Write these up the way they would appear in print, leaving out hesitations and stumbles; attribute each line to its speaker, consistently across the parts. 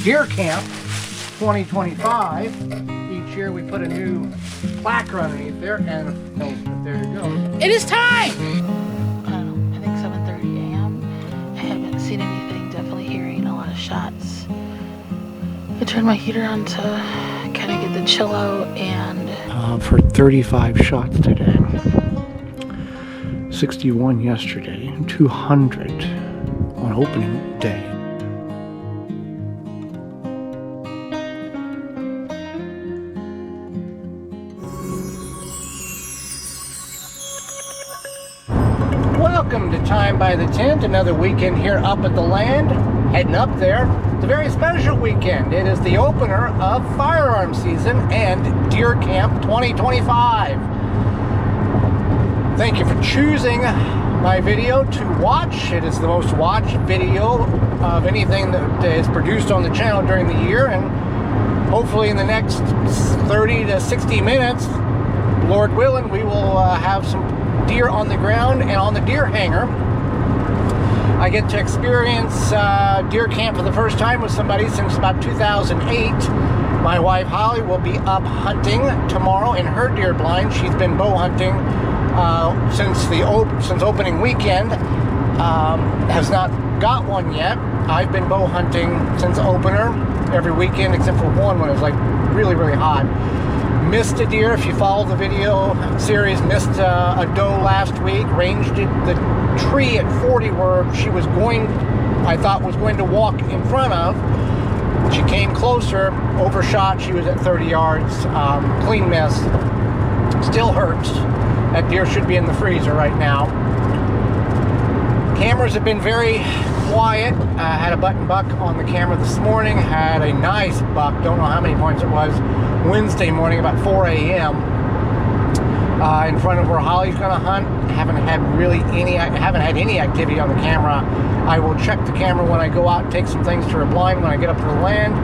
Speaker 1: Deer Camp 2025. Each year we put a new plaque underneath there, and there you go. It is time!
Speaker 2: I don't know, I think 7:30 a.m. I haven't seen anything, definitely hearing a lot of shots. I turned my heater on to kind of get the chill out, and
Speaker 1: for 35 shots today. 61 yesterday, 200 on opening day. Welcome to Time by the Tent, another weekend here up at the land, heading up there. It's a very special weekend. It is the opener of firearm season and Deer Camp 2025. Thank you for choosing my video to watch. It is the most watched video of anything that is produced on the channel during the year, and hopefully in the next 30 to 60 minutes, Lord willing, we will have some deer on the ground and on the deer hanger. I get to experience deer camp for the first time with somebody since about 2008. My wife Holly will be up hunting tomorrow in her deer blind. She's been bow hunting since opening weekend. Has not got one yet. I've been bow hunting since opener every weekend except for one when it was like really hot. Missed a deer. If you follow the video series, missed a doe last week. Ranged the tree at 40 where she was I thought was going to walk in front of. She came closer, overshot. She was at 30 yards. Clean miss. Still hurts. That deer should be in the freezer right now. Cameras have been very quiet. Had a button buck on the camera this morning. Had a nice buck. Don't know how many points it was. Wednesday morning about 4 a.m. In front of where Holly's going to hunt. Haven't had any activity on the camera. I will check the camera when I go out and take some things to her blind when I get up to the land.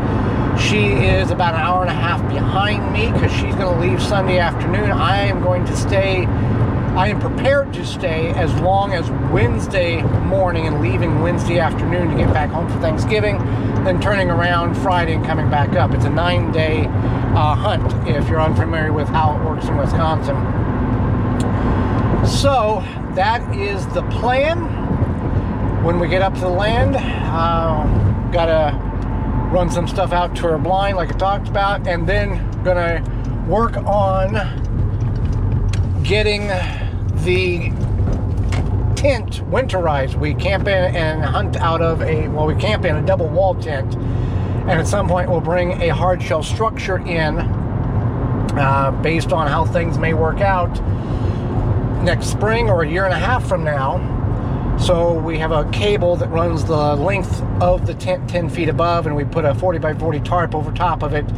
Speaker 1: She is about an hour and a half behind me because she's going to leave Sunday afternoon. I am prepared to stay as long as Wednesday morning and leaving Wednesday afternoon to get back home for Thanksgiving, then turning around Friday and coming back up. It's a 9-day hunt if you're unfamiliar with how it works in Wisconsin. So that is the plan. When we get up to the land, gotta run some stuff out to her blind like I talked about, and then gonna work on getting the tent winterized. We camp in and hunt out of we camp in a double wall tent, and at some point we'll bring a hard shell structure in based on how things may work out next spring or a year and a half from now. So we have a cable that runs the length of the tent 10 feet above, and we put a 40 by 40 tarp over top of it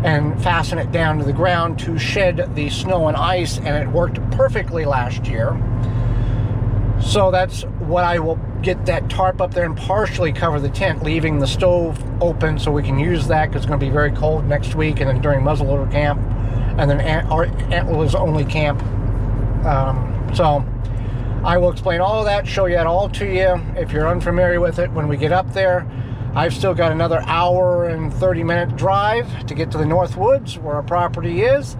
Speaker 1: and fasten it down to the ground to shed the snow and ice, and it worked perfectly last year. So that's what I will get that tarp up there and partially cover the tent, leaving the stove open so we can use that because it's going to be very cold next week, and then during muzzleloader camp, and then our antlers only camp. So I will explain all of that, show you that all to you if you're unfamiliar with it when we get up there. I've still got another hour and 30-minute drive to get to the Northwoods where our property is.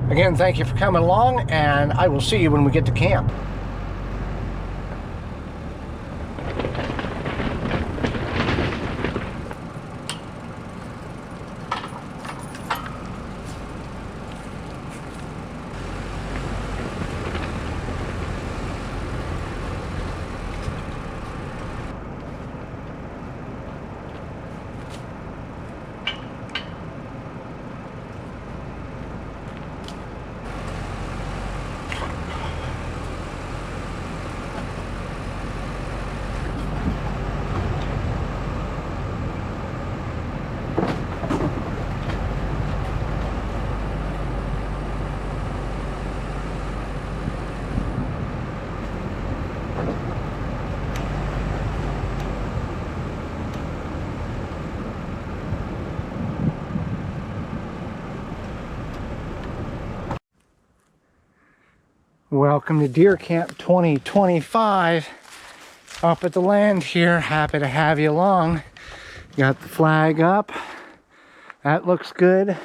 Speaker 1: Again, thank you for coming along, and I will see you when we get to camp. Welcome to Deer Camp 2025 up at the land here. Happy to have you along. Got the flag up. That looks good.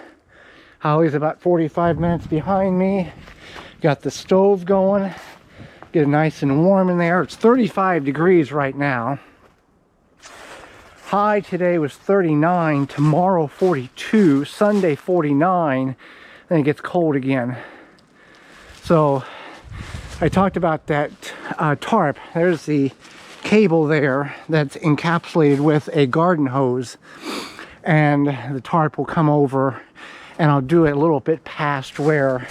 Speaker 1: Holly's about 45 minutes behind me. Got the stove going. Get it nice and warm in there. It's 35 degrees right now. High today was 39. Tomorrow 42. Sunday 49. Then it gets cold again. So I talked about that tarp. There's the cable there that's encapsulated with a garden hose, and the tarp will come over, and I'll do it a little bit past where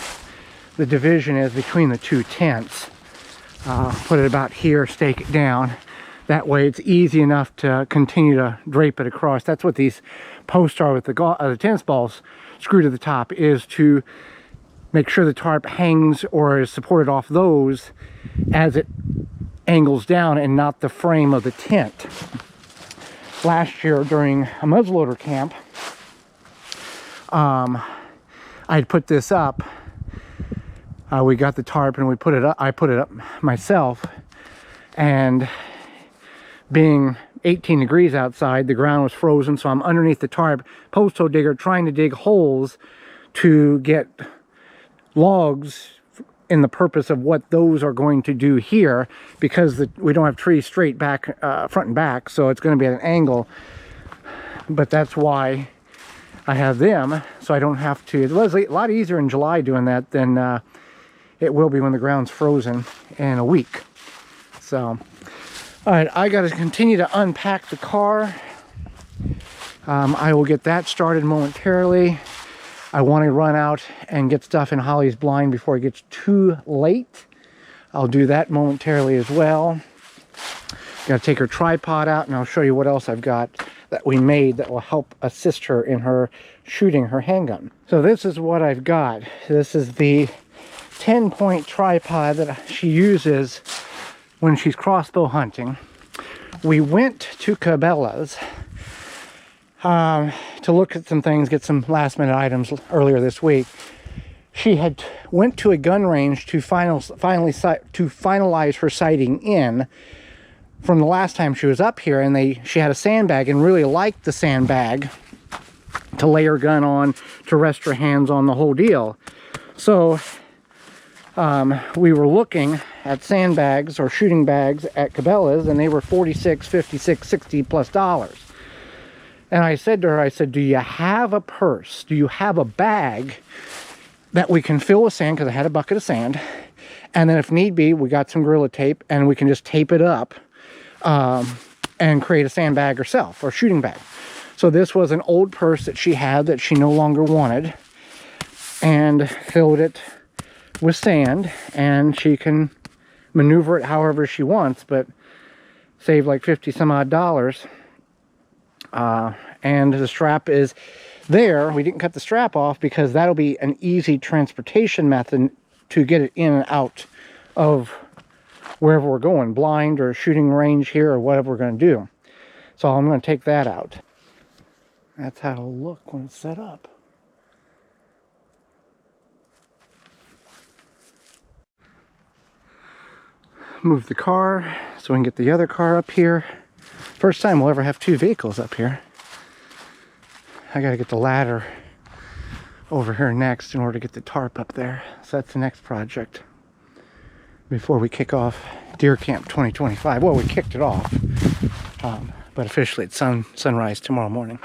Speaker 1: the division is between the two tents. Put it about here, stake it down. That way it's easy enough to continue to drape it across. That's what these posts are with the tennis balls screwed to the top, is to make sure the tarp hangs or is supported off those as it angles down and not the frame of the tent. Last year during a muzzleloader camp, I'd put this up. We got the tarp and we put it up. I put it up myself, and being 18 degrees outside, the ground was frozen, so I'm underneath the tarp, post hole digger, trying to dig holes to get logs in the purpose of what those are going to do here, because we don't have trees straight back, front and back, so it's going to be at an angle. But that's why I have them, so I don't have to. It was a lot easier in July doing that than it will be when the ground's frozen in a week. So, all right, I got to continue to unpack the car. I will get that started momentarily. I want to run out and get stuff in Holly's blind before it gets too late. I'll do that momentarily as well. Got to take her tripod out, and I'll show you what else I've got that we made that will help assist her in her shooting her handgun. So this is what I've got. This is the 10-point tripod that she uses when she's crossbow hunting. We went to Cabela's to look at some things, get some last minute items earlier this week. She had went to a gun range to finalize her sighting in from the last time she was up here, and she had a sandbag and really liked the sandbag to lay her gun on, to rest her hands on, the whole deal. So we were looking at sandbags or shooting bags at Cabela's, and they were $46, $56, $60 plus dollars. And I said to her, I said, do you have a purse? Do you have a bag that we can fill with sand? Because I had a bucket of sand. And then if need be, we got some Gorilla Tape, and we can just tape it up and create a sandbag herself, or shooting bag. So this was an old purse that she had that she no longer wanted, and filled it with sand, and she can maneuver it however she wants, but save like 50 some odd dollars. And the strap is there. We didn't cut the strap off because that'll be an easy transportation method to get it in and out of wherever we're going, blind or shooting range here or whatever we're going to do. So I'm going to take that out. That's how it'll look when it's set up. Move the car so we can get the other car up here. First time we'll ever have two vehicles up here. I gotta get the ladder over here next in order to get the tarp up there. So that's the next project before we kick off Deer Camp 2025. Well, we kicked it off, but officially it's sunrise tomorrow morning.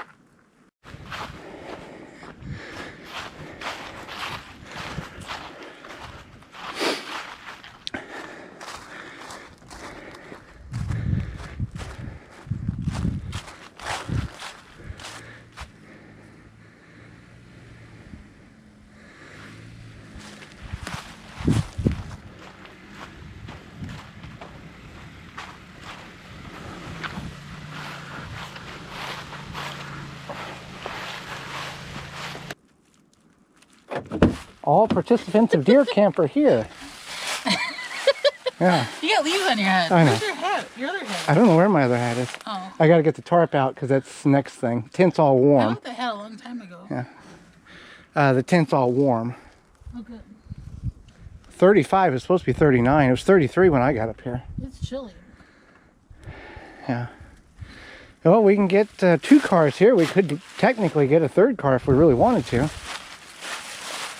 Speaker 1: All participants of Deer Camp are here. Yeah.
Speaker 2: You got leaves on your head.
Speaker 1: I know.
Speaker 2: Where's your hat? Your other hat?
Speaker 1: I don't know where my other hat is.
Speaker 2: Oh.
Speaker 1: I got to get the tarp out because that's the next thing. Tent's all
Speaker 2: I
Speaker 1: warm.
Speaker 2: left the hat a long time ago.
Speaker 1: Yeah. The tent's all warm.
Speaker 2: Oh, good.
Speaker 1: 35 is supposed to be 39. It was 33 when I got up here.
Speaker 2: It's chilly.
Speaker 1: Yeah. Well, we can get 2 cars here. We could technically get a 3rd car if we really wanted to.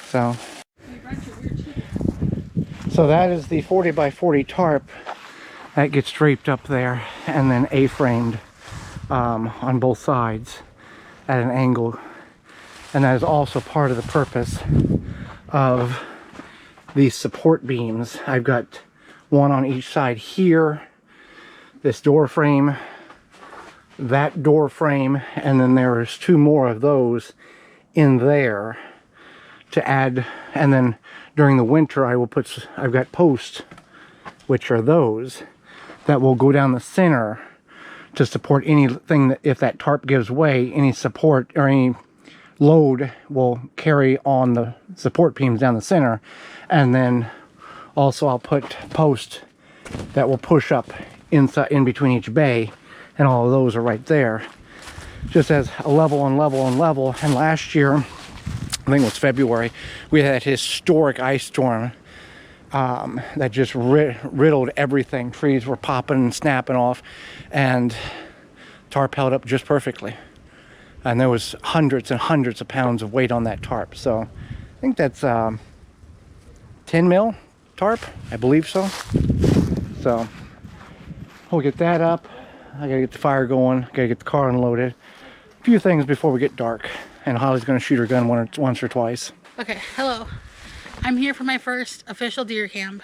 Speaker 1: So that is the 40 by 40 tarp that gets draped up there and then A-framed on both sides at an angle. And that is also part of the purpose of these support beams. I've got one on each side here, this door frame, that door frame, and then there's 2 more of those in there to add. And then during the winter I will put, I've got posts, which are those that will go down the center to support anything that, if that tarp gives way, any support or any load will carry on the support beams down the center. And then also I'll put posts that will push up inside, in between each bay, and all of those are right there, just as a level and level and level. And last year, I think it was February, we had that historic ice storm that just riddled everything. Trees were popping and snapping off, and tarp held up just perfectly. And there was hundreds and hundreds of pounds of weight on that tarp. So I think that's 10 mil tarp, I believe so. So we'll get that up. I gotta get the fire going, gotta get the car unloaded. A few things before we get dark. And Holly's gonna shoot her gun once or twice.
Speaker 2: Okay, hello. I'm here for my first official deer camp.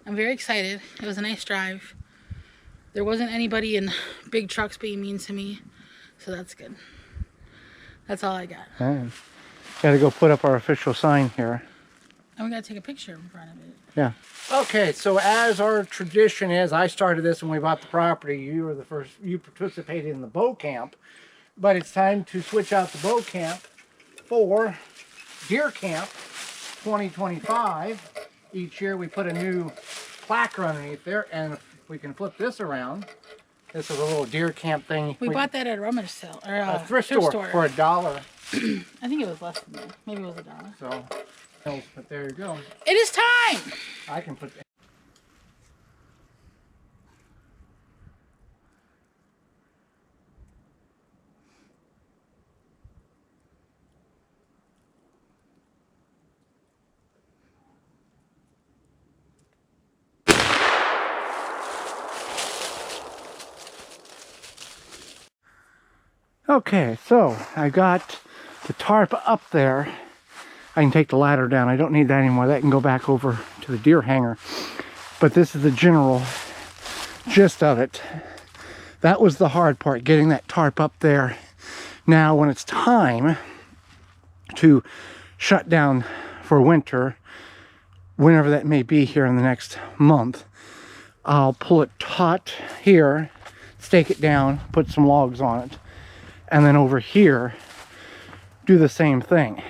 Speaker 2: I'm very excited. It was a nice drive. There wasn't anybody in big trucks being mean to me, so that's good. That's all I got.
Speaker 1: And gotta go put up our official sign here.
Speaker 2: And we gotta take a picture in front of it.
Speaker 1: Yeah. Okay, so as our tradition is, I started this when we bought the property. You were the first, you participated in the bow camp. But it's time to switch out the bow camp for deer camp 2025. Each year we put a new placard underneath there, and if we can flip this around, this is a little deer camp thing.
Speaker 2: We bought that at a rummage sale, or
Speaker 1: a thrift store for $1.
Speaker 2: I think it was less than that. Maybe it was $1.
Speaker 1: So, but there you go.
Speaker 2: It is time!
Speaker 1: I can put. Okay, so I got the tarp up there. I can take the ladder down. I don't need that anymore. That can go back over to the deer hanger. But this is the general gist of it. That was the hard part, getting that tarp up there. Now, when it's time to shut down for winter, whenever that may be here in the next month, I'll pull it taut here, stake it down, put some logs on it, and then over here do the same thing,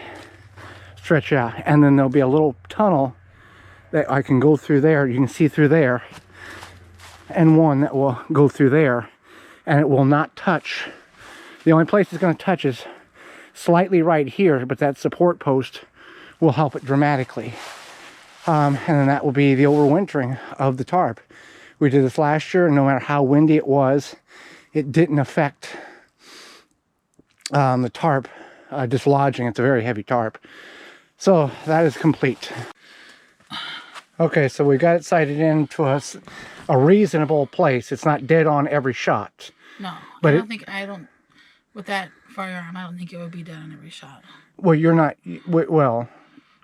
Speaker 1: stretch out, and then there'll be a little tunnel that I can go through there. You can see through there, and one that will go through there, and it will not touch. The only place it's going to touch is slightly right here, but that support post will help it dramatically. And then that will be the overwintering of the tarp. We did this last year, and no matter how windy it was, it didn't affect the tarp dislodging. It's a very heavy tarp. So that is complete. Okay, so we got it sighted into a reasonable place. It's not dead on every shot.
Speaker 2: No,
Speaker 1: but
Speaker 2: I don't, with that firearm, I don't think it would be dead on every shot.
Speaker 1: Well, you're not, well,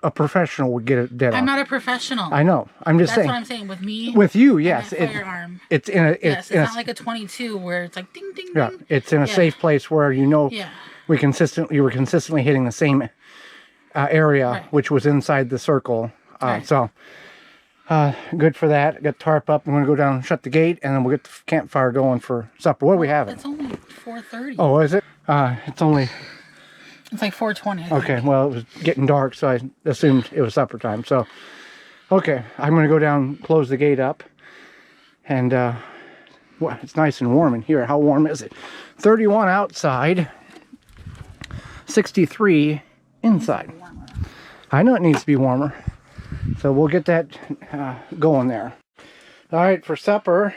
Speaker 1: a professional would get it dead on.
Speaker 2: I'm not a professional.
Speaker 1: I know. I'm just saying.
Speaker 2: That's what I'm saying. With me.
Speaker 1: With you, yes.
Speaker 2: Firearm.
Speaker 1: It's in a.
Speaker 2: It's not like a 22 where it's like ding, ding, ding.
Speaker 1: Yeah, it's in a safe place where you know.
Speaker 2: Yeah.
Speaker 1: You were consistently hitting the same area, right, which was inside the circle. Right. So, good for that. Got tarp up. I'm going to go down and shut the gate, and then we'll get the campfire going for supper. What are we having?
Speaker 2: It's only 4:30.
Speaker 1: Oh, is it? It's only.
Speaker 2: It's like 4:20.
Speaker 1: Okay, well, it was getting dark, so I assumed it was supper time. So, okay, I'm going to go down, close the gate up, and well, it's nice and warm in here. How warm is it? 31 outside, 63 inside. I know it needs to be warmer, so we'll get that going there. All right, for supper,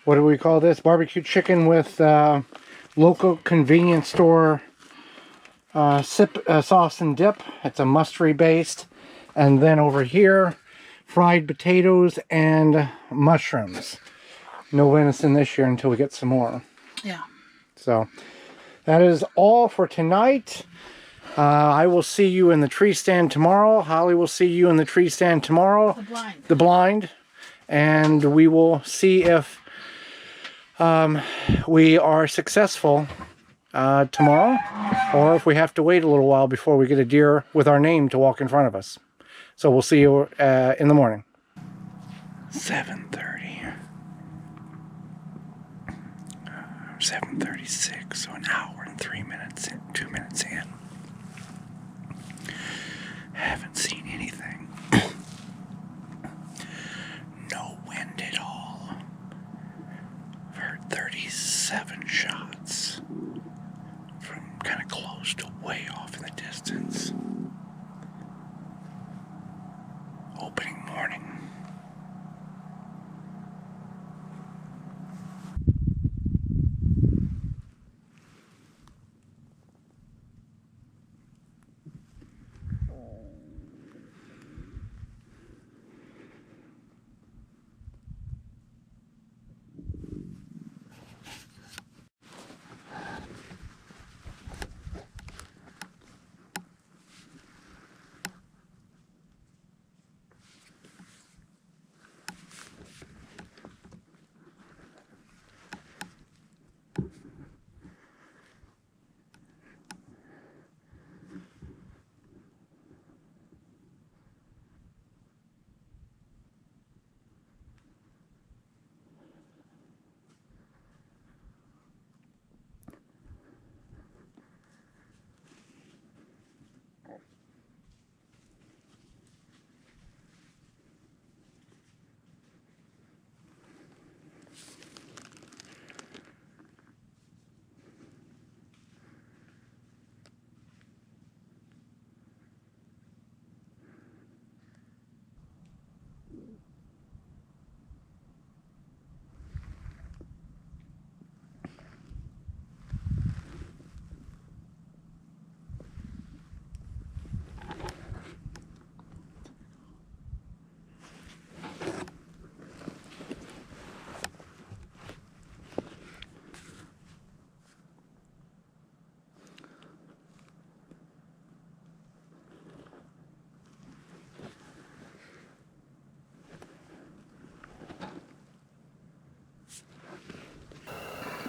Speaker 1: what do we call this? Barbecue chicken with local convenience store sauce and dip. It's a mustardy based. And then over here, fried potatoes and mushrooms. No venison this year until we get some more.
Speaker 2: Yeah.
Speaker 1: So that is all for tonight. I will see you in the tree stand tomorrow. Holly will see you in the tree stand tomorrow.
Speaker 2: The blind.
Speaker 1: The blind. And we will see if we are successful tomorrow, or if we have to wait a little while before we get a deer with our name to walk in front of us. So we'll see you in the morning. 7:30. 7:36, so an hour and 3 minutes in, 2 minutes in. Haven't seen anything. No wind at all. I've heard 37 shots from kind of close to way off in the distance. Opening morning.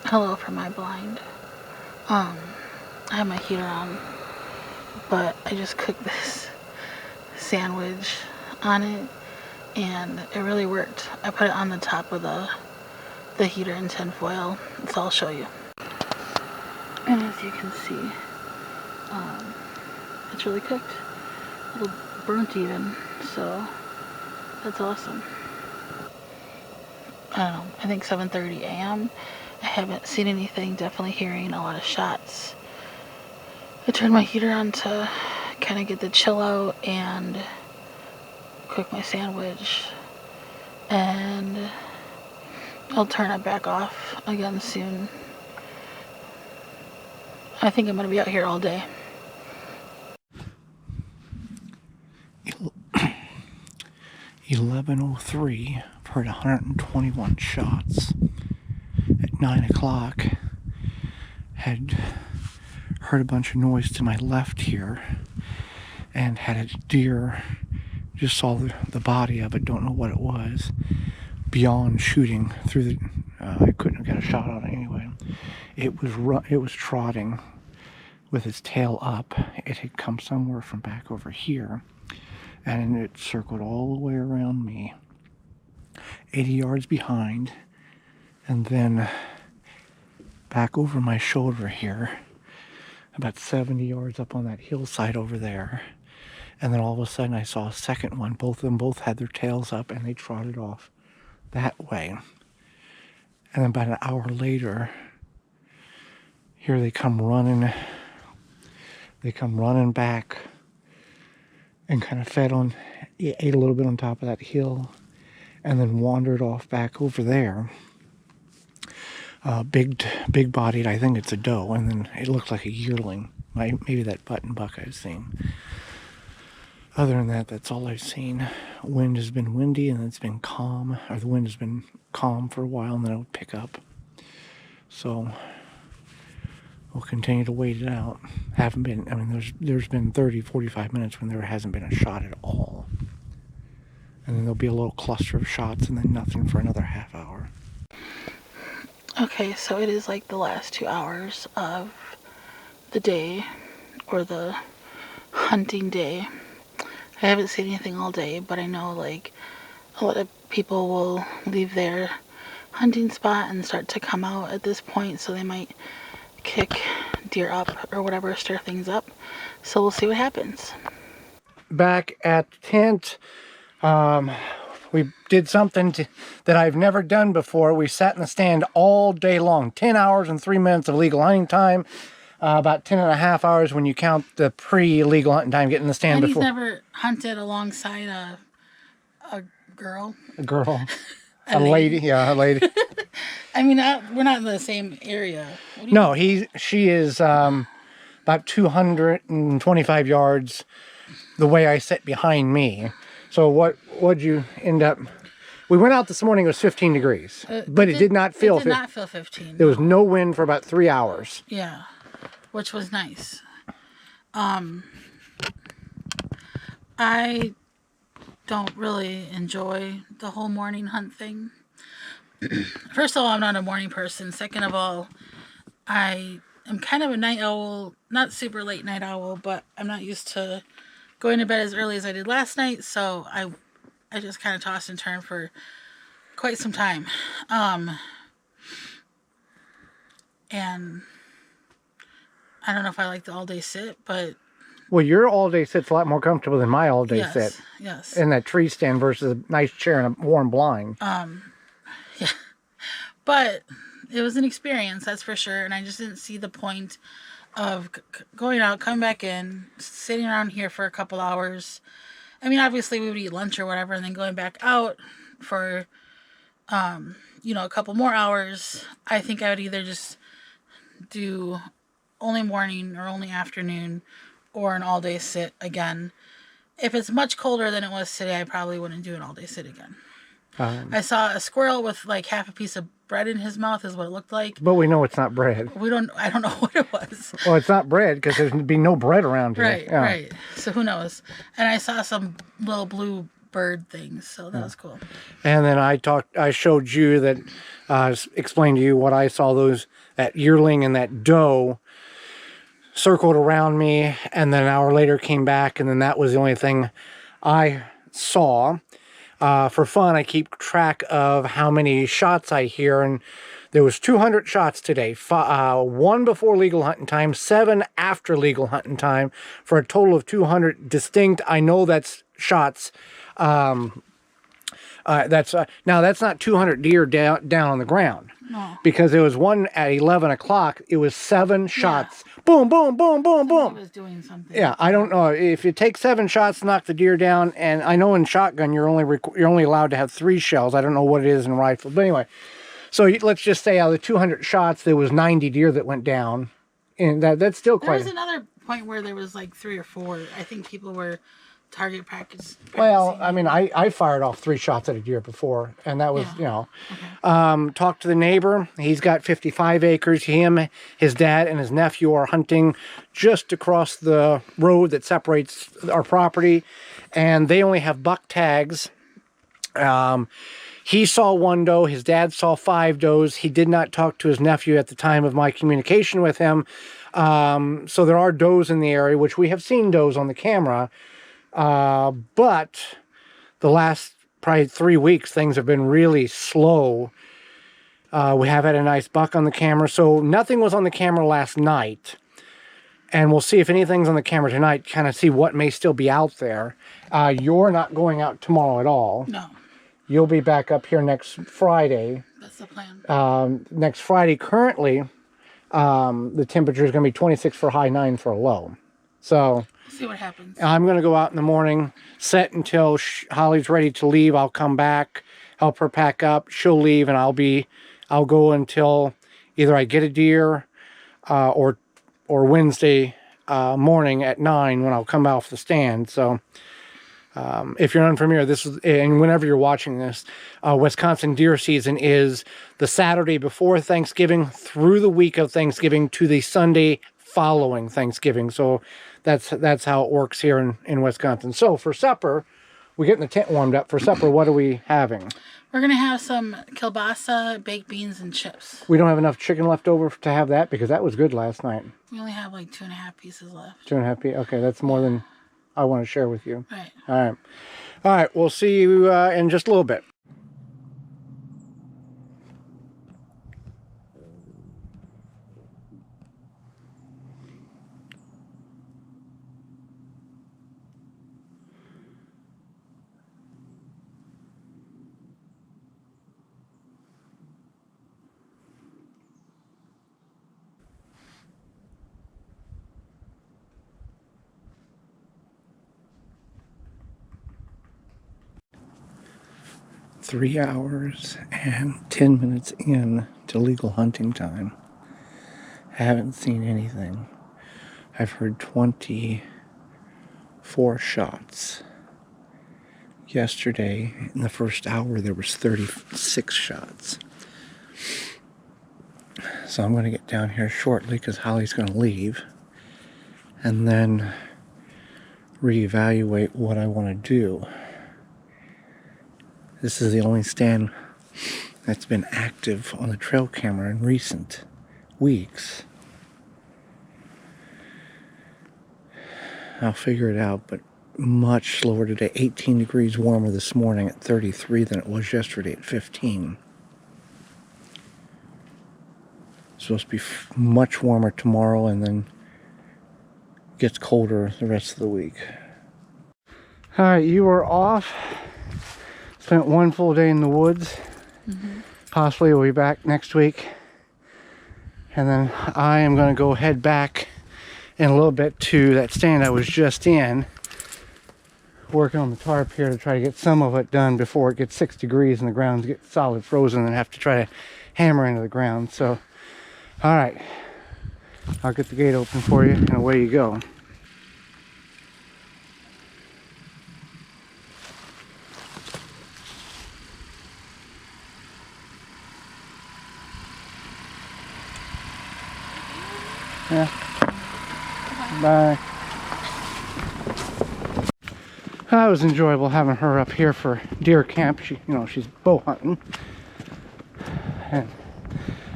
Speaker 2: Hello from my blind. I have my heater on, but I just cooked this sandwich on it, and it really worked. I put it on the top of the heater in tin foil, so I'll show you. And as you can see, it's really cooked. A little burnt even, so that's awesome. I don't know, I think 7:30 a.m. I haven't seen anything, definitely hearing a lot of shots. I turned my heater on to kind of get the chill out and cook my sandwich, and I'll turn it back off again soon. I think I'm going to be out here all day.
Speaker 1: 11:03. I've heard 121 shots. At 9 o'clock, had heard a bunch of noise to my left here, and had a deer. Just saw the body of it. Don't know what it was. Beyond shooting through the, I couldn't have got a shot on it anyway. It was trotting with its tail up. It had come somewhere from back over here, and it circled all the way around me, 80 yards behind, and then back over my shoulder here, about 70 yards up on that hillside over there. And then all of a sudden I saw a second one. Both of them both had their tails up, and they trotted off that way. And then about an hour later, here they come running. They come running back and kind of ate a little bit on top of that hill, and then wandered off back over there. big bodied. I think it's a doe, and then it looked like a yearling. Maybe that button buck I've seen. Other than that, that's all I've seen. Wind has been windy, and it's been calm, or the wind has been calm for a while, and then it'll pick up. So we'll continue to wait it out. Haven't been, I mean, there's been 30, 45 minutes when there hasn't been a shot at all. And then there'll be a little cluster of shots, and then nothing for another half hour.
Speaker 2: Okay, so it is like the last 2 hours of the day, or the hunting day. I haven't seen anything all day, but I know like a lot of people will leave their hunting spot and start to come out at this point, so they might kick deer up or whatever, stir things up. So we'll see what happens.
Speaker 1: Back at the tent, we did something that I've never done before. We sat in the stand all day long, 10 hours and 3 minutes of legal hunting time. About 10 and a half hours when you count the pre-legal hunting time getting in the stand
Speaker 2: And
Speaker 1: before.
Speaker 2: he's never hunted alongside a girl.
Speaker 1: A girl. a lady. Yeah, a lady.
Speaker 2: I mean, we're not in the same area.
Speaker 1: No, she is about 225 yards the way I sit behind me. So what'd you end up? We went out this morning, it was 15 degrees. But it did not feel 15.
Speaker 2: It did not feel 15.
Speaker 1: There was no wind for about 3 hours.
Speaker 2: Yeah. Which was nice. I don't really enjoy the whole morning hunt thing. First of all, I'm not a morning person. Second of all, I am kind of a night owl. Not super late night owl, but I'm not used to going to bed as early as I did last night. So I just kind of tossed and turned for quite some time. And I don't know if I like the all-day sit, but...
Speaker 1: Well, your all-day sit's a lot more comfortable than my all-day
Speaker 2: yes,
Speaker 1: sit.
Speaker 2: Yes.
Speaker 1: In that tree stand versus a nice chair and a warm blind.
Speaker 2: Yeah. But it was an experience, that's for sure. And I just didn't see the point of going out, coming back in, sitting around here for a couple hours. I mean, obviously we would eat lunch or whatever, and then going back out for, a couple more hours. I think I would either just do only morning or only afternoon or an all-day sit again. If it's much colder than it was today, I probably wouldn't do an all-day sit again. I saw a squirrel with like half a piece of bread in his mouth is what it looked like.
Speaker 1: But we know it's not bread.
Speaker 2: I don't know what it was.
Speaker 1: Well, it's not bread because there'd be no bread around here.
Speaker 2: Right,
Speaker 1: yeah.
Speaker 2: Right. So who knows? And I saw some little blue bird things, so that was cool.
Speaker 1: And then I showed you that, explained to you what I saw, that yearling and that doe circled around me, and then an hour later came back, and then that was the only thing I saw. For fun, I keep track of how many shots I hear, and there was 200 shots today. 1 before legal hunting time, 7 after legal hunting time, for a total of 200 distinct. I know that's shots. Now that's not 200 deer down on the ground.
Speaker 2: No.
Speaker 1: Because there was one at 11 o'clock. It was 7 shots. Yeah. Boom, boom, boom, boom, boom.
Speaker 2: He was doing something.
Speaker 1: Yeah, I don't know. If you take 7 shots to knock the deer down, and I know in shotgun you're only allowed to have 3 shells. I don't know what it is in rifle. But anyway, so let's just say out of the 200 shots, there was 90 deer that went down. And that's still quite...
Speaker 2: There was another point where there was like 3 or 4. I think people were... target practice.
Speaker 1: Well, I mean, I fired off 3 shots at a deer before, and that was, Okay. Talked to the neighbor. He's got 55 acres. Him, his dad, and his nephew are hunting just across the road that separates our property, and they only have buck tags. He saw 1 doe. His dad saw 5 does. He did not talk to his nephew at the time of my communication with him. So there are does in the area, which we have seen does on the camera. But the last probably 3 weeks, things have been really slow. We have had a nice buck on the camera. So nothing was on the camera last night. And we'll see if anything's on the camera tonight, kind of see what may still be out there. You're not going out tomorrow at all.
Speaker 2: No.
Speaker 1: You'll be back up here next Friday.
Speaker 2: That's the plan.
Speaker 1: Next Friday, currently, the temperature is going to be 26 for a high, 9 for a low. So...
Speaker 2: see what happens.
Speaker 1: I'm going to go out in the morning, set until Holly's ready to leave. I'll come back, help her pack up. She'll leave, and I'll go until either I get a deer or Wednesday morning at 9 when I'll come off the stand. So if you're unfamiliar, this is, and whenever you're watching this, Wisconsin deer season is the Saturday before Thanksgiving through the week of Thanksgiving to the Sunday following Thanksgiving. So that's how it works here in Wisconsin. So for supper, we're getting the tent warmed up. For supper, what are we having?
Speaker 2: We're going to have some kielbasa, baked beans, and chips.
Speaker 1: We don't have enough chicken left over to have that because that was good last night.
Speaker 2: We only have like 2.5 pieces left.
Speaker 1: 2.5 pieces? Okay, that's more than I want to share with you.
Speaker 2: Right.
Speaker 1: All right. All right, we'll see you in just a little bit. Three hours and 10 minutes in to legal hunting time. Haven't seen anything. I've heard 24 shots. Yesterday, in the first hour, there was 36 shots. So I'm going to get down here shortly because Holly's going to leave. And then reevaluate what I want to do. This is the only stand that's been active on the trail camera in recent weeks. I'll figure it out, but much slower today. 18 degrees warmer this morning at 33 than it was yesterday at 15. It's supposed to be much warmer tomorrow and then gets colder the rest of the week. All right, you were off. Spent one full day in the woods. Possibly we'll be back next week. And then I am going to go head back in a little bit to that stand I was just in. Working on the tarp here to try to get some of it done before it gets 6 degrees and the ground gets solid frozen and have to try to hammer into the ground. So, all right. I'll get the gate open for you and away you go. Yeah. Bye. It was enjoyable having her up here for deer camp. She's bow hunting,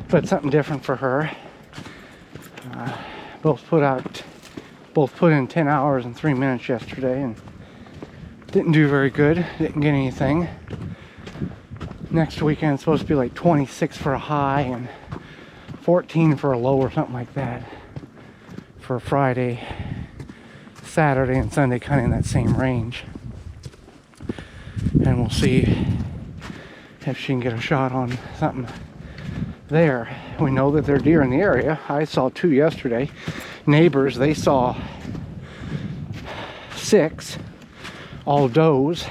Speaker 1: but something different for her. Both put in 10 hours and 3 minutes yesterday, and didn't do very good. Didn't get anything. Next weekend it's supposed to be like 26 for a high and 14 for a low or something like that. For Friday, Saturday, and Sunday, kind of in that same range. And we'll see if she can get a shot on something there. We know that there are deer in the area. I saw 2 yesterday. Neighbors, they saw 6, all does,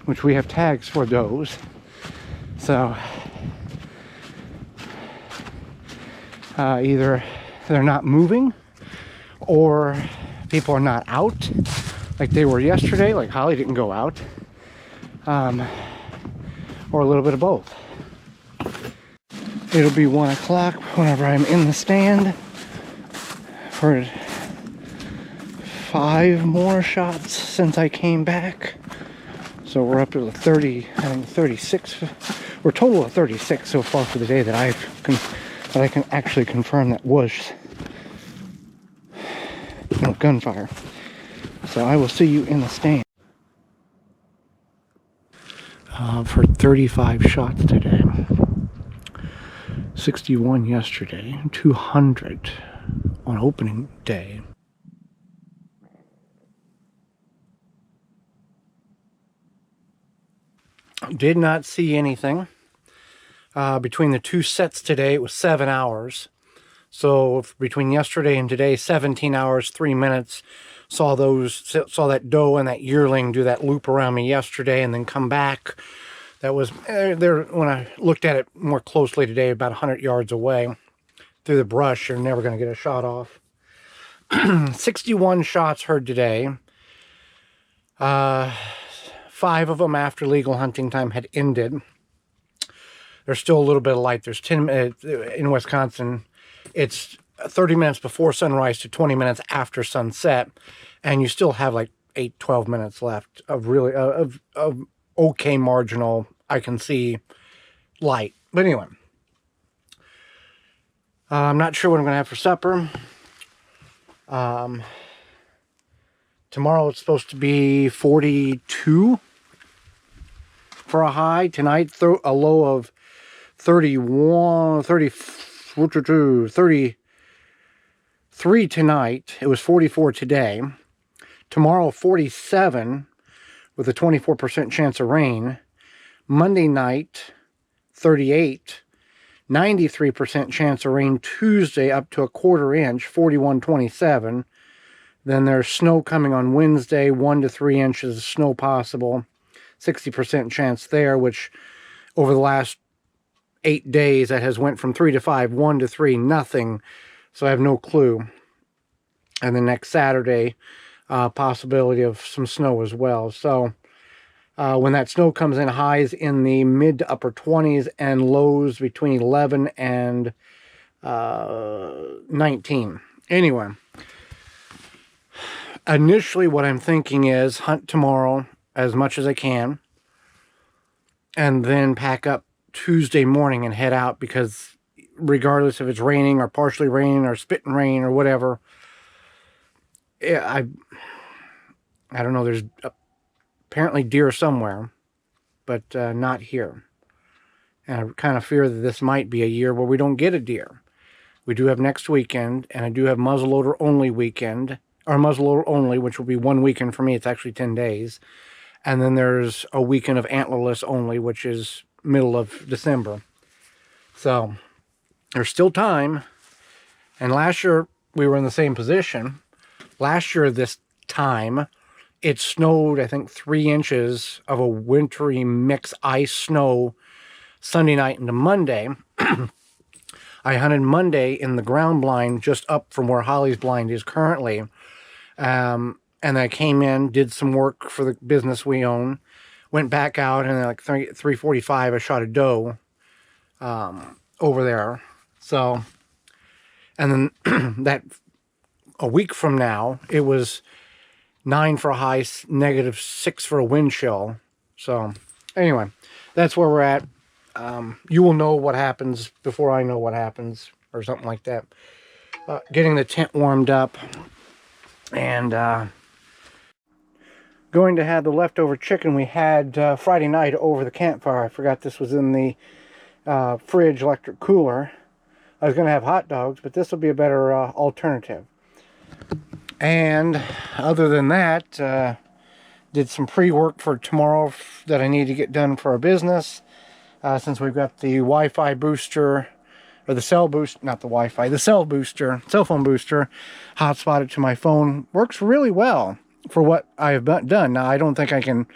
Speaker 1: which we have tags for does. So either they're not moving or people are not out like they were yesterday, like Holly didn't go out, or a little bit of both. It'll be 1 o'clock whenever I'm in the stand. Heard 5 more shots since I came back, so we're up to the 30, I think 36. We're total of 36 so far for the day that I can actually confirm that was gunfire. So I will see you in the stand. For 35 shots today, 61 yesterday, 200 on opening day. Did not see anything. Between the 2 sets today, it was 7 hours. So between yesterday and today, 17 hours, 3 minutes. Saw that doe and that yearling do that loop around me yesterday and then come back. that was there when I looked at it more closely today, about 100 yards away through the brush. You're never going to get a shot off. 61 shots heard today. 5 of them after legal hunting time had ended. There's still a little bit of light. There's 10 minutes in Wisconsin. It's 30 minutes before sunrise to 20 minutes after sunset, and you still have like 12 minutes left of really of okay marginal, I can see light. But anyway, I'm not sure what I'm gonna have for supper. Tomorrow it's supposed to be 42 for a high. Tonight a low of 33 tonight. It was 44 today. Tomorrow 47 with a 24% chance of rain. Monday night 38, 93% chance of rain. Tuesday up to a quarter inch, 41-27. Then there's snow coming on Wednesday, 1 to 3 inches of snow possible. 60% chance there, which over the last 8 days that has went from 3 to 5, 1 to 3, nothing. So I have no clue. And the next Saturday, possibility of some snow as well. So when that snow comes in, highs in the mid to upper 20s and lows between 11 and 19. Anyway, initially what I'm thinking is hunt tomorrow as much as I can, and then pack up Tuesday morning and head out, because regardless if it's raining or partially raining or spitting rain or whatever, I don't know, there's apparently deer somewhere, but not here. And I kind of fear that this might be a year where we don't get a deer. We do have next weekend, and I do have muzzleloader only weekend, or muzzleloader only, which will be 1 weekend for me. It's actually 10 days. And then there's a weekend of antlerless only, which is middle of December. So there's still time. And last year we were in the same position. Last year this time it snowed, I think, 3 inches of a wintry mix ice snow Sunday night into Monday. I hunted Monday in the ground blind just up from where Holly's blind is currently. And I came in, did some work for the business we own, went back out, and like 3:45 I shot a doe over there. So, and then that a week from now, it was 9 for a high, -6 for a wind chill. So anyway, that's where we're at. You will know what happens before I know what happens, or something like that. Getting the tent warmed up, and going to have the leftover chicken we had Friday night over the campfire. I forgot this was in the fridge electric cooler. I was going to have hot dogs, but this will be a better alternative. And other than that, did some pre-work for tomorrow that I need to get done for our business. Since we've got the Wi-Fi booster, or the cell boost, not the Wi-Fi, the cell booster, cell phone booster, hotspotted to my phone. Works really well for what I have done. Now, I don't think I'm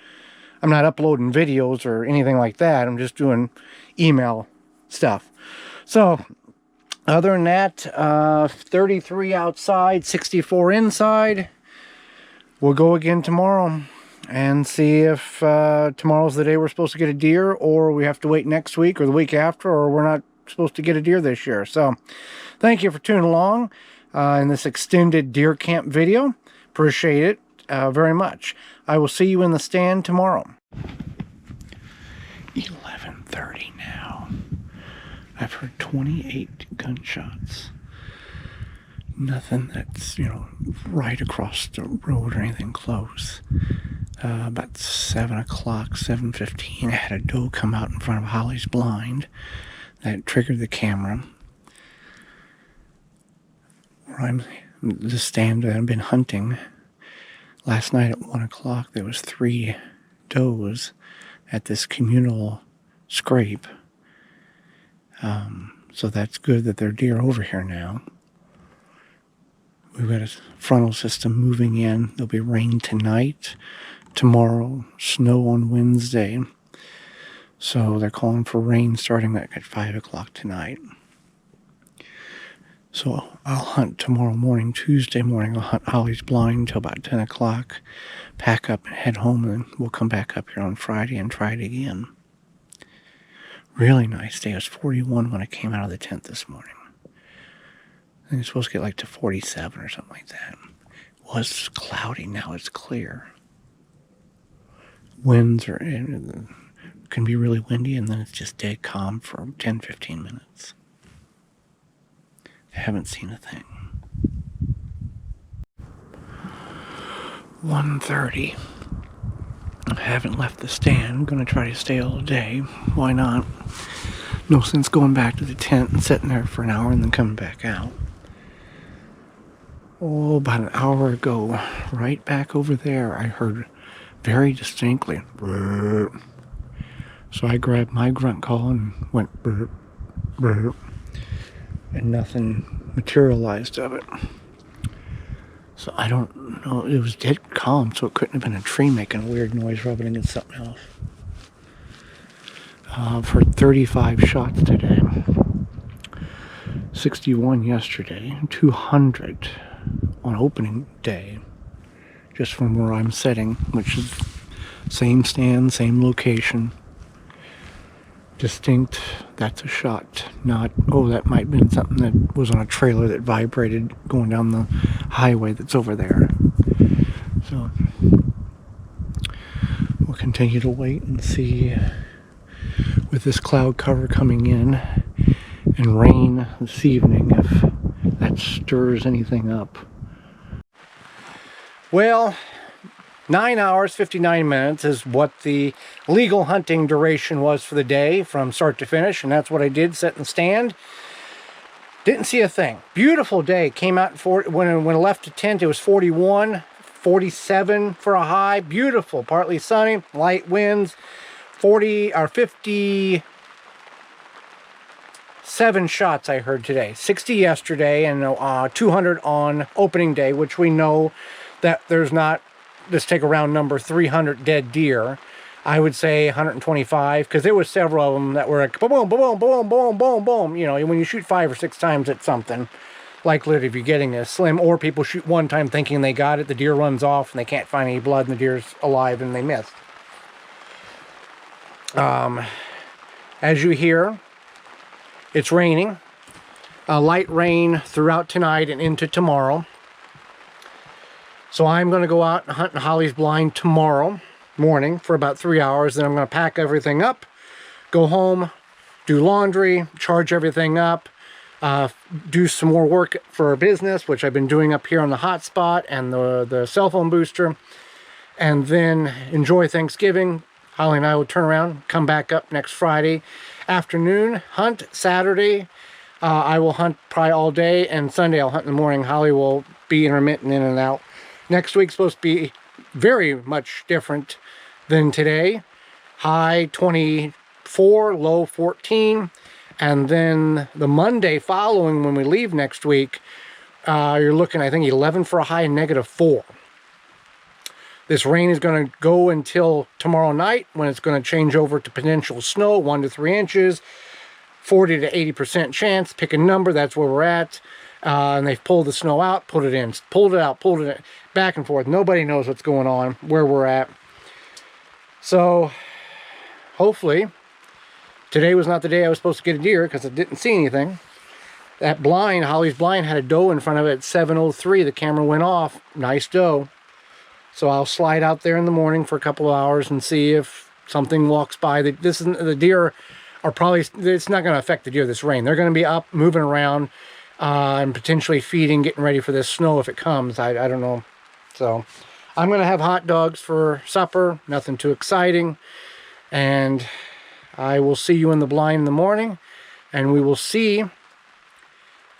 Speaker 1: not uploading videos or anything like that. I'm just doing email stuff. So, other than that, 33 outside, 64 inside. We'll go again tomorrow and see if tomorrow's the day we're supposed to get a deer, or we have to wait next week or the week after, or we're not supposed to get a deer this year. So, thank you for tuning along in this extended deer camp video. Appreciate it very much. I will see you in the stand tomorrow. 11:30 now. I've heard 28 gunshots. Nothing that's, right across the road or anything close. About 7 o'clock, 7:15, I had a doe come out in front of Holly's blind. That triggered the camera. I'm the stand that I've been hunting. Last night at 1 o'clock, there was 3 does at this communal scrape. So that's good that there are deer over here now. We've got a frontal system moving in. There'll be rain tonight, tomorrow, snow on Wednesday. So they're calling for rain starting at 5 o'clock tonight. So I'll hunt tomorrow morning, Tuesday morning. I'll hunt Holly's blind till about 10 o'clock, pack up and head home, and then we'll come back up here on Friday and try it again. Really nice day. It was 41 when I came out of the tent this morning. I think it's supposed to get like to 47 or something like that. It was cloudy, now it's clear. Winds can be really windy, and then it's just dead calm for 10-15 minutes. I haven't seen a thing. 1:30. I haven't left the stand. I'm going to try to stay all day. Why not? No sense going back to the tent and sitting there for an hour and then coming back out. Oh, about an hour ago, right back over there, I heard very distinctly, burp. So I grabbed my grunt call and went burp, burp, and nothing materialized of it. So I don't know, it was dead calm, so it couldn't have been a tree making a weird noise rubbing against something else. I've heard 35 shots today, 61 yesterday, 200 on opening day, just from where I'm sitting, which is same stand, same location. Distinct, that's a shot. Not, oh, that might have been something that was on a trailer that vibrated going down the highway that's over there. So we'll continue to wait and see with this cloud cover coming in and rain this evening if that stirs anything up. Well, 9 hours, 59 minutes is what the legal hunting duration was for the day from start to finish, and that's what I did, sit and stand. Didn't see a thing. Beautiful day. Came out when I left the tent, it was 41, 47 for a high. Beautiful, partly sunny, light winds, 57 shots I heard today. 60 yesterday, and 200 on opening day, which we know that there's not, let's take a round number, 300 dead deer. I would say 125, because there was several of them that were like boom, boom, boom, boom, boom, boom. You know, when you shoot 5 or 6 times at something, likelihood of you getting is slim. Or people shoot one time thinking they got it, the deer runs off and they can't find any blood and the deer's alive and they missed. As you hear, it's raining. Light rain throughout tonight and into tomorrow. So I'm going to go out and hunt in Holly's blind tomorrow morning for about 3 hours. Then I'm going to pack everything up, go home, do laundry, charge everything up, do some more work for our business, which I've been doing up here on the hotspot and the cell phone booster, and then enjoy Thanksgiving. Holly and I will turn around, come back up next Friday afternoon, hunt Saturday. I will hunt probably all day, and Sunday I'll hunt in the morning. Holly will be intermittent in and out. Next week's supposed to be very much different than today. High 24, low 14. And then the Monday following, when we leave next week, you're looking, I think, 11 for a high and -4. This rain is going to go until tomorrow night, when it's going to change over to potential snow, 1 to 3 inches, 40 to 80% chance. Pick a number, that's where we're at. And they've pulled the snow out, put it in, pulled it out, pulled it in, back and forth. Nobody knows what's going on, where we're at. So, hopefully, today was not the day I was supposed to get a deer, because I didn't see anything. That blind, Holly's blind, had a doe in front of it at 7:03. The camera went off. Nice doe. So I'll slide out there in the morning for a couple of hours and see if something walks by. The deer are probably, it's not going to affect the deer this rain. They're going to be up, moving around, and potentially feeding, getting ready for this snow if it comes. I don't know. So I'm going to have hot dogs for supper. Nothing too exciting. And I will see you in the blind in the morning. And we will see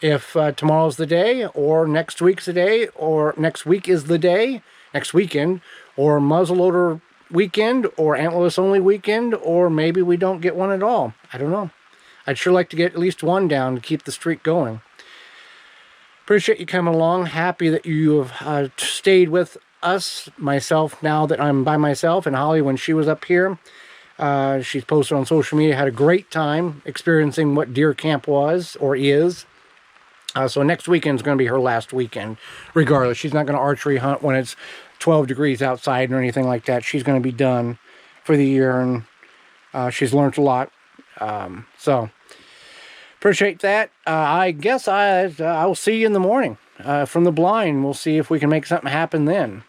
Speaker 1: if tomorrow's the day, or next week's the day, or next week is the day, next weekend, or muzzleloader weekend, or antlerless only weekend, or maybe we don't get one at all. I don't know. I'd sure like to get at least one down to keep the streak going. Appreciate you coming along. Happy that you have stayed with us, myself, now that I'm by myself, and Holly when she was up here. She's posted on social media, had a great time experiencing what deer camp was or is. So next weekend is going to be her last weekend, regardless. She's not going to archery hunt when it's 12 degrees outside or anything like that. She's going to be done for the year, and she's learned a lot. So appreciate that. I guess I will see you in the morning from the blind. We'll see if we can make something happen then.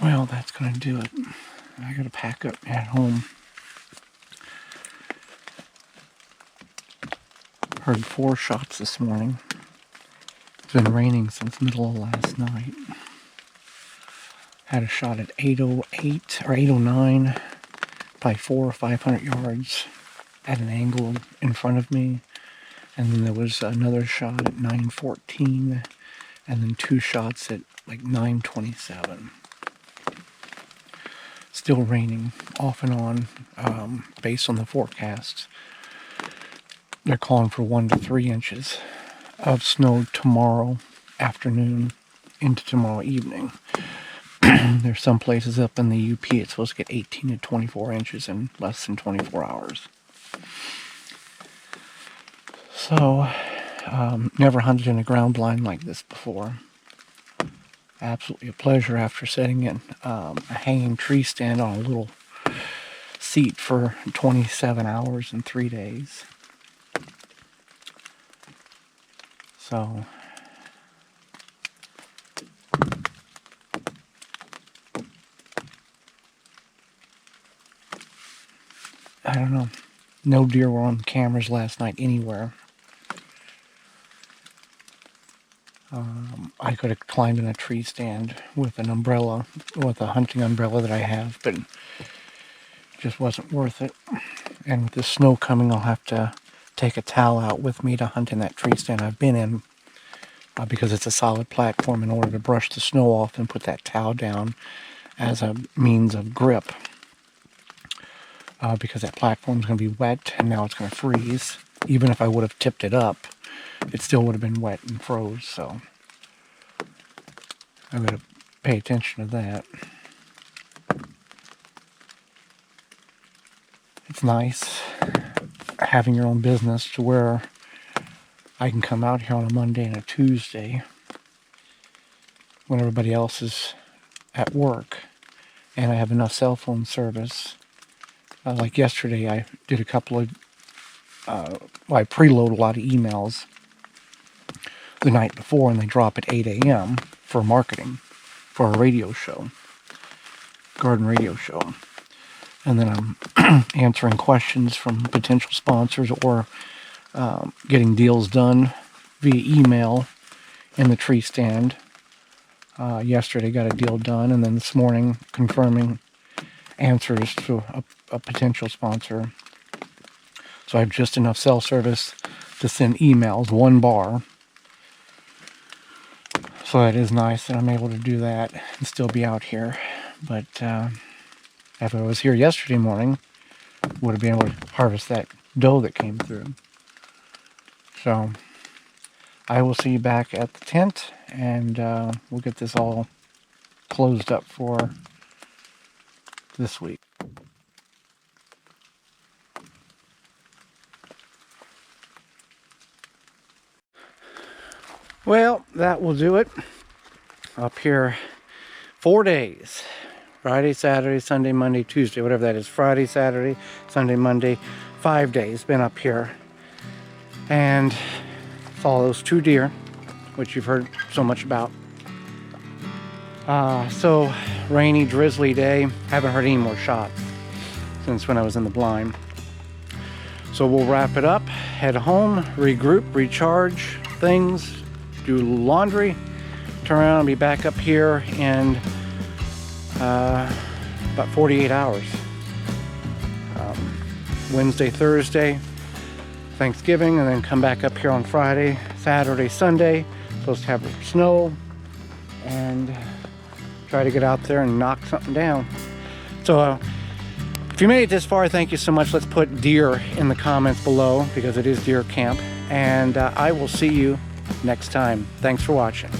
Speaker 1: Well, that's going to do it. I got to pack up at home. Heard 4 shots this morning. It's been raining since middle of last night. Had a shot at 808 or 809, probably 400 or 500 yards at an angle in front of me. And then there was another shot at 914, and then 2 shots at like 927. Still raining off and on, based on the forecast. They're calling for 1 to 3 inches of snow tomorrow afternoon into tomorrow evening. There's some places up in the UP it's supposed to get 18 to 24 inches in less than 24 hours. So, never hunted in a ground blind like this before. Absolutely a pleasure after setting in a hanging tree stand on a little seat for 27 hours and 3 days. So, I don't know. No deer were on cameras last night anywhere. I could have climbed in a tree stand with an umbrella, with a hunting umbrella that I have, but it just wasn't worth it. And with the snow coming, I'll have to take a towel out with me to hunt in that tree stand I've been in, because it's a solid platform, in order to brush the snow off and put that towel down as a means of grip. Because that platform's going to be wet, and now it's going to freeze. Even if I would have tipped it up, it still would have been wet and froze, so I'm going to pay attention to that. It's nice having your own business to where I can come out here on a Monday and a Tuesday when everybody else is at work, and I have enough cell phone service. Like yesterday, I did a couple of, I preload a lot of emails the night before, and they drop at 8 a.m. for marketing, for a radio show, garden radio show. And then I'm answering questions from potential sponsors, or getting deals done via email in the tree stand. Yesterday got a deal done, and then this morning confirming answers to a potential sponsor. So I have just enough cell service to send emails, 1 bar. So that is nice that I'm able to do that and still be out here. But if I was here yesterday morning, would have been able to harvest that doe that came through. So I will see you back at the tent, and we'll get this all closed up for this week. Well, that will do it. Up here 4 days. Friday, Saturday, Sunday, Monday, Tuesday, whatever that is. Friday, Saturday, Sunday, Monday. 5 days been up here. And saw those 2 deer, which you've heard so much about. So rainy, drizzly day. Haven't heard any more shots since when I was in the blind. So we'll wrap it up, head home, regroup, recharge things, do laundry, turn around and be back up here in about 48 hours. Wednesday, Thursday, Thanksgiving, and then come back up here on Friday, Saturday, Sunday. Supposed to have snow, and try to get out there and knock something down. So if you made it this far, thank you so much. Let's put deer in the comments below because it is deer camp. And I will see you next time. Thanks for watching.